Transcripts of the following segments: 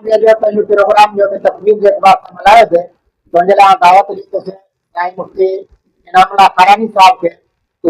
dia dia pelu program dia takbir dia bak malaya de donjela dawat liste se nai mufti inamullah karani sahab ke to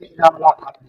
inamullah karani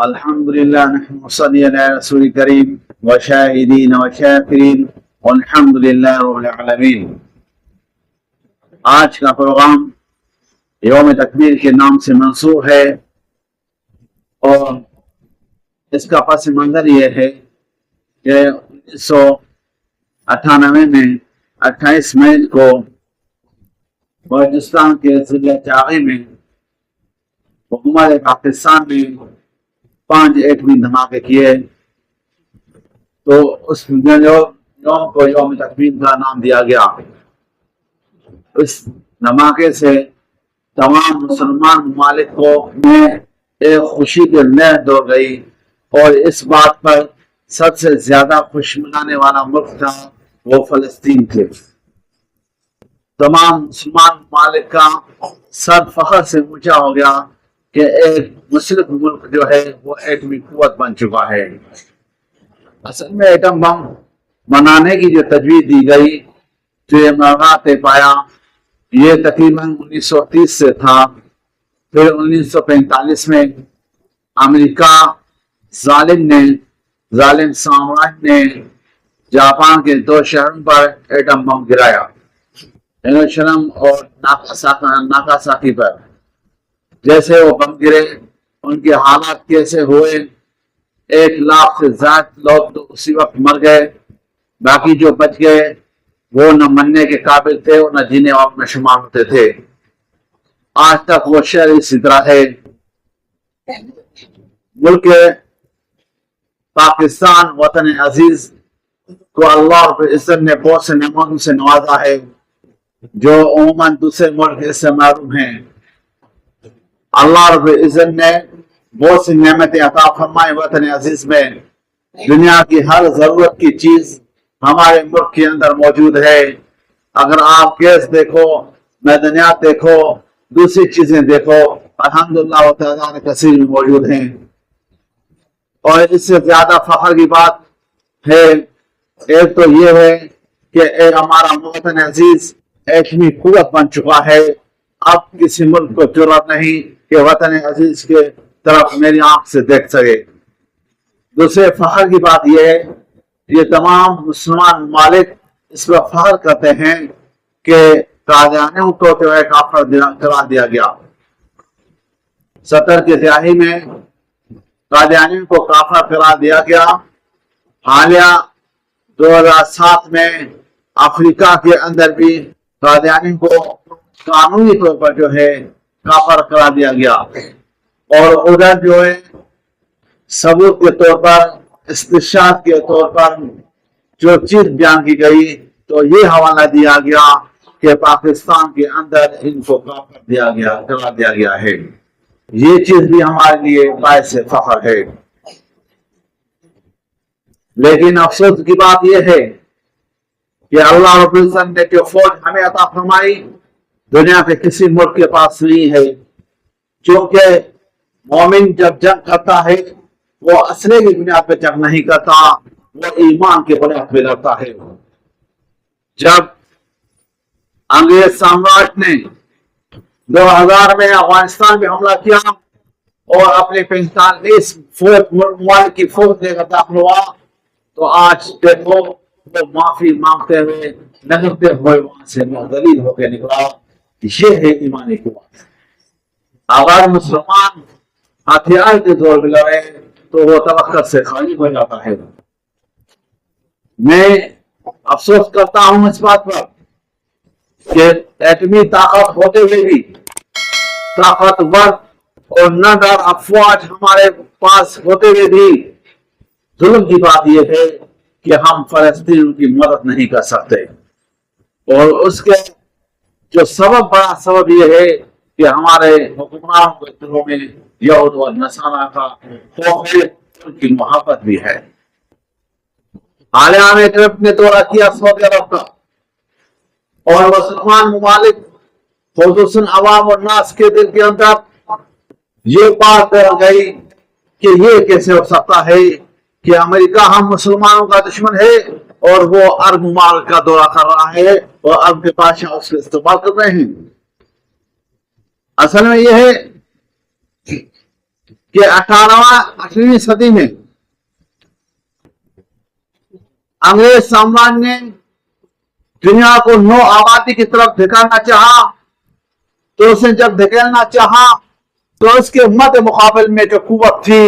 الحمدللہ نحمد صلی علی رسول کریم وشاہدین وشاکرین والحمدللہ رب العالمین۔ آج کا پروگرام یوم تکبیر کے نام سے منسوب ہے اور اس کا پس منظر یہ ہے کہ 1998 میں 28 مئی کو بلوچستان کے ضلع چاغی میں حکومت پاکستان نے 5 ایٹمی دھماکے کیے، تو اس یوم کو یوم تکبیر کا نام دیا گیا۔ اس دھماکے سے تمام مسلمان ممالک کو میں ایک خوشی کی لہر دوڑ گئی اور اس بات پر سب سے زیادہ خوش منانے والا ملک تھا وہ فلسطین تھے۔ تمام مسلمان ممالک کا سر فخر سے اونچا ہو گیا کہ ایک مسلم ملک جو ہے وہ ایٹمی قوت بن چکا ہے۔ اصل میں ایٹم بم بنانے کی جو تجویز دی گئی جو یہ مرغا طے پایا یہ تقریباً 1930 سے تھا۔ پھر 1945 میں امریکہ ظالم سامراج نے جاپان کے 2 شہروں پر ایٹم بم گرایا، ہیروشیما اور ناگاساکی پر۔ جیسے وہ بم گرے ان کے حالات کیسے ہوئے، 1 لاکھ سے زائد لوگ تو اسی وقت مر گئے، باقی جو بچ گئے وہ نہ مرنے کے قابل تھے اور نہ جینے والوں میں شمار ہوتے تھے۔ آج تک وہ شہر اسی طرح ہے۔ ملک پاکستان وطن عزیز کو اللہ رب العزت نے بہت سے نعمتوں سے نوازا ہے جو عموماً دوسرے ملک اس سے محروم ہیں۔ اللہ رب العزت نے بہت سی نعمتیں عطا فرمائے وطن عزیز میں۔ دنیا کی ہر ضرورت کی چیز ہمارے ملک کے اندر موجود ہے۔ اگر آپ گیس دیکھو، معدنیات دیکھو، دوسری چیزیں دیکھو، الحمدللہ و تعالیٰ کثیر میں موجود ہیں۔ اور اس سے زیادہ فخر کی بات ہے، ایک تو یہ ہے کہ ہمارا وطن عزیز ایٹمی قوت بن چکا ہے۔ اب کسی ملک کو جرأت نہیں کہ وطن عزیز کے طرف میری آنکھ سے دیکھ سکے۔ دوسرے فخر کی بات یہ ہے، یہ تمام مسلمان ممالک اس پر فخر کرتے ہیں کہ قادیانیوں کو جو ہے کافر قرار دیا گیا۔ 70 کی دہائی میں قادیانیوں کو کافر قرار دیا گیا۔ حالیہ 2007 میں افریقہ کے اندر بھی قادیانیوں کو قانونی طور پر جو ہے کافر قرار دیا گیا، اور ادھر جو ہے ثبوت کے طور پر، استشہاد کے طور پر جو چیز بیان کی گئی تو یہ حوالہ دیا گیا کہ پاکستان کے اندر ان کو کافر قرار دیا گیا ہے۔ یہ چیز بھی ہمارے لیے باعث فخر ہے۔ لیکن افسوس کی بات یہ ہے کہ اللہ رب العزت نے جو فوج ہمیں عطا فرمائی دنیا کے کسی ملک کے پاس نہیں ہے، کیونکہ مومن جب جنگ کرتا ہے وہ اسلحے کی بنیاد پہ جنگ نہیں کرتا، وہ ایمان کی بنیاد پہ لڑتا ہے۔ جب انگریز سامراج نے 2000 میں افغانستان میں حملہ کیا اور اپنے 45 ممالک کی فوج لے کر داخل ہوا تو آج دیکھو وہ معافی مانگتے ہوئے نگرتے ہوئے وہاں سے ذلیل ہو کے نکلا۔ یہ ہے ایمانی قوت۔ اگر مسلمان ہتھیار کے زور پہ لڑے تو وہ توقع سے خالی ہو جاتا ہے۔ میں افسوس کرتا ہوں اس بات پر کہ ایٹمی طاقت ہوتے ہوئے بھی، طاقتور اور نہ ڈر افواج ہمارے پاس ہوتے ہوئے بھی ظلم کی بات یہ ہے کہ ہم فلسطین کی مدد نہیں کر سکتے، اور اس کے جو بڑا سبب یہ ہے کہ ہمارے حکمرانوں کے دلوں میں یہود و نصارہ کا خوف ہے، ان کی محبت بھی ہے۔ حالیہ میں ٹرمپ نے دورہ کیا سعودی عرب کا، اور مسلمان ممالک خصوصاً عوام اور ناس کے دل کے اندر یہ بات گئی کہ یہ کیسے ہو سکتا ہے کہ امریکہ ہم مسلمانوں کا دشمن ہے اور وہ عرب ممالک کا دورہ کر رہا ہے اور عرب کے بادشاہ اس کا استعمال کر رہے ہیں. اصل میں یہ ہے کہ 18ویں صدی میں انگریز سامراج نے دنیا کو نو آبادی کی طرف دھکیلنا چاہا. تو اس نے جب دھکیلنا چاہا تو اس کے مد مقابل میں جو قوت تھی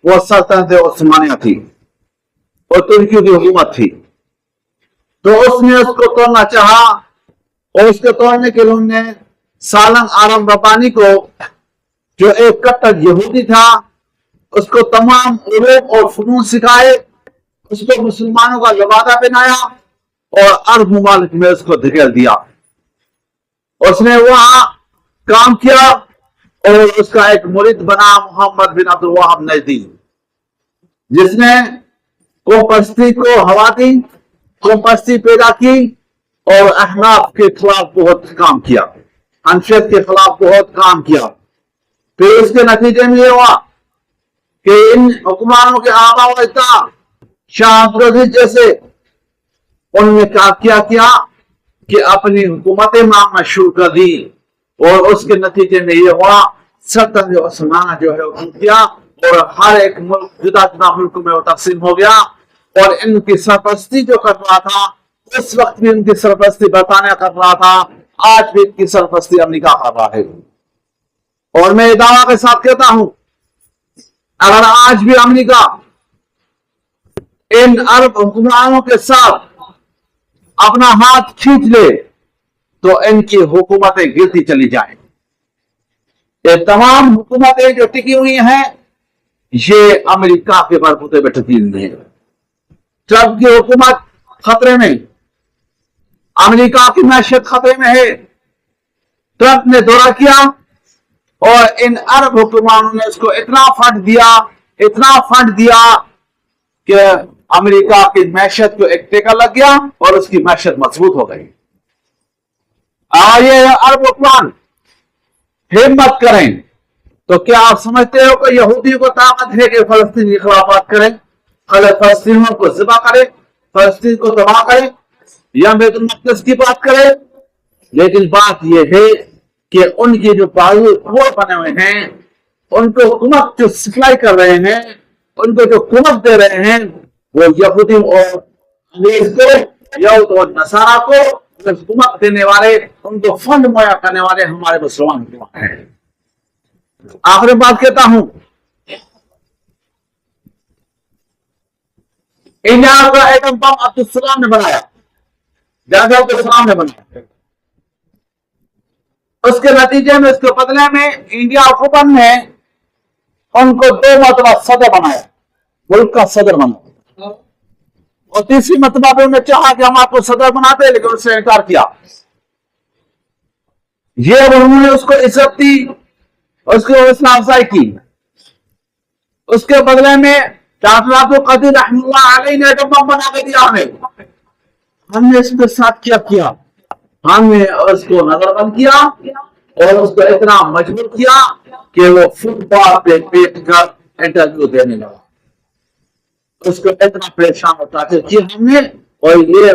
وہ سلطنت عثمانیہ تھی اور ترکی کی حکومت تھی. تو اس نے اس کو توڑنا چاہا اور اس کو توڑنے کے لیے انہوں نے سالنگ آرم ربانی کو جو ایک کٹر یہودی تھا اس کو تمام علوم اور فنون سکھائے. اس کو مسلمانوں کا لبادہ پہنایا اور عرب ممالک میں اس کو دھکیل دیا. اس نے وہاں کام کیا اور اس کا ایک مرید بنا محمد بن عبد الوہاب نجدی, جس نے قوم پرستی کو ہوا دی, قوم پرستی پیدا کی اور احناف کے خلاف بہت کام کیا, حنفیت کے خلاف بہت کام کیا. پھر اس کے نتیجے میں یہ ہوا کہ ان حکمرانوں کے آبا و اجداد شاہ افریدی جیسے انہوں نے کیا کہ اپنی حکومت مانگنا شروع کر دی اور اس کے نتیجے میں یہ ہوا سلطنت عثمانیہ جو ہے وہ کیا اور ہر ایک ملک جدا جدا ملک میں وہ تقسیم ہو گیا. اور ان کی سرپرستی جو کر رہا تھا اس وقت بھی ان کی سرپرستی برطانیہ کر رہا تھا, آج بھی ان کی سرپرستی امریکہ کر رہا ہے. اور میں یہ دعویٰ کے ساتھ کہتا ہوں اگر آج بھی امریکہ ان عرب حکمرانوں کے ساتھ اپنا ہاتھ کھینچ لے تو ان کی حکومتیں گرتی چلی جائیں. یہ تمام حکومتیں جو ٹکی ہوئی ہیں یہ امریکہ کے بلبوتے پہ ٹکی ہوئی ہیں. ٹرمپ کی حکومت خطرے میں, امریکہ کی معیشت خطرے میں ہے. ٹرمپ نے دورہ کیا اور ان عرب حکمرانوں نے اس کو اتنا فنڈ دیا کہ امریکہ کی معیشت کو ایک ٹیکا لگ گیا اور اس کی معیشت مضبوط ہو گئی. یہ عرب حکمران ہمت کریں تو کیا آپ سمجھتے ہو کہ یہودیوں کو طاقت ہے کہ فلسطین کی خلاف بات کریں, فلسطینیوں کو ذبح کرے, فلسطین کو تباہ کرے یا بیت المقدس کی بات کرے؟ لیکن بات یہ ہے کہ ان کے جو بازو بنے ہوئے ہیں, ان کو حکومت جو سپلائی کر رہے ہیں, ان کو جو قوت دے رہے ہیں وہ یہودی اور انگریز کو, یہود اور نصارہ کو حکومت دینے والے, ان کو فنڈ مہیا کرنے والے ہمارے مسلمان ہیں. آخری بات کہتا ہوں, انڈیا کا ایٹم بم عبدالسلام نے بنایا, جنرل عبدالسلام نے بنایا. اس کے نتیجے میں اس کے بدلے میں انڈیا حکومت نے ان کو 2 مرتبہ صدر بنایا, ملک کا صدر بنا, اور تیسری مرتبہ پہ انہوں نے چاہا کہ ہم آپ کو صدر بناتے, لیکن اس سے انکار کیا. یہ انہوں نے اس کو عزت دی, اس کو حوصلہ افزائی کی. اس کے بدلے میں ڈاکٹر عبد القادر رحمۃ اللہ علیہ نے ایٹم بم بنا کے دیا ہمیں. ہم نے اس کے ساتھ کیا کیا, ہم نے اس کو نظر بند کیا اور اس کو اتنا مجبور کیا کہ وہ فٹ بال پہ بیٹھ کر انٹرویو دینے لگا. اس کو اتنا پریشان ہوتا کہ ہم نے, اور یہ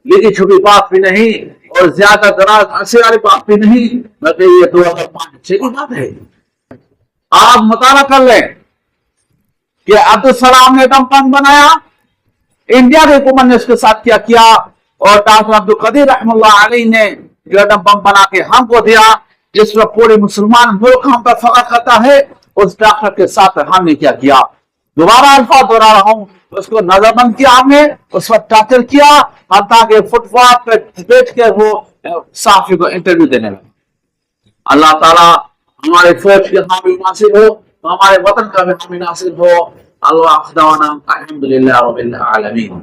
لکھی چھپی بات بھی نہیں اور زیادہ دراز عرصے والی بات بھی نہیں, بلکہ یہ 2005-6 کی بات ہے. آپ مطالعہ کر لیں کہ عبدالسلام نے ایٹم بم بنایا, انڈیا کی حکومت نے اس کے ساتھ کیا کیا, اور ڈاکٹر عبد القادر رحمۃ اللہ علیہ نے جو ایٹم بم بنا کے ہم کو دیا, جس میں پورے مسلمان ملک ہم پر فخر کرتا ہے, اس ڈاکٹر کے ساتھ ہم نے کیا کیا. دوبارہ الفاظ دوہرا رہا ہوں, اس کو نظر بند کیا ہم نے, اس وقت ٹارچر کیا, تاکہ فٹ پاتھ پہ بیٹھ کے وہ صحافی کو انٹرویو دینے لگے. اللہ تعالیٰ ہمارے فوج کے حامی ناصر ہو, ہمارے وطن کا بھی حامی ناصر ہو. اللہ دعوانا الحمدللہ رب العالمین.